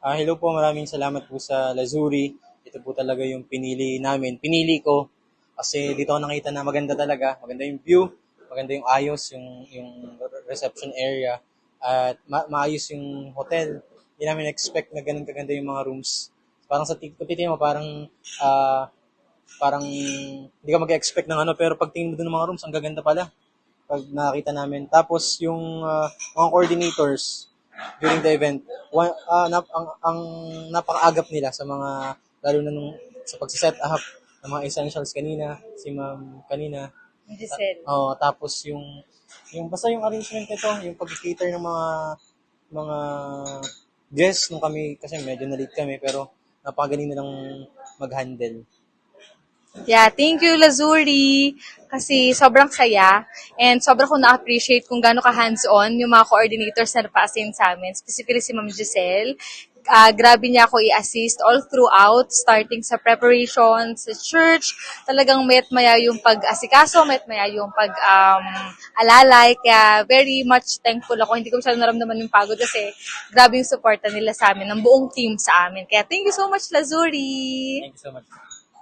Hello po, maraming salamat po sa Lazuri. Ito po talaga yung pinili namin. Pinili ko kasi dito ako nakita na maganda talaga. Maganda yung view, maganda yung ayos, yung reception area, at maayos yung hotel. Hindi namin expect na ganun kaganda yung mga rooms. Parang sa kung titingin mo, parang hindi ka mag-expect ng ano, pero pag tingin mo dun ng mga rooms, ang gaganda pala pag nakakita namin. Tapos yung mga coordinators during the event, ang napakaagap nila sa mga, lalo na sa pagsiset up ng mga essentials kanina, si ma'am kanina. Giselle. Tapos yung basta yung arrangement nito, yung pag-cater ng mga guests nung kami, kasi medyo na-late kami, pero napakagaling nilang mag-handle. Yeah, thank you, Lazuri. Kasi sobrang saya. And sobrang ko na-appreciate kung gaano ka hands-on yung mga coordinators na napa-assign sa amin. Specifically si Ma'am Giselle. Grabe niya ako i-assist all throughout, starting sa preparation, sa church. Talagang mayat maya yung pag-asikaso, mayat maya yung alalay. Kaya very much thankful ako. Hindi ko masyadong naramdaman yung pagod kasi grabe yung suporta nila sa amin, ng buong team sa amin. Kaya thank you so much, Lazuri. Thank you so much.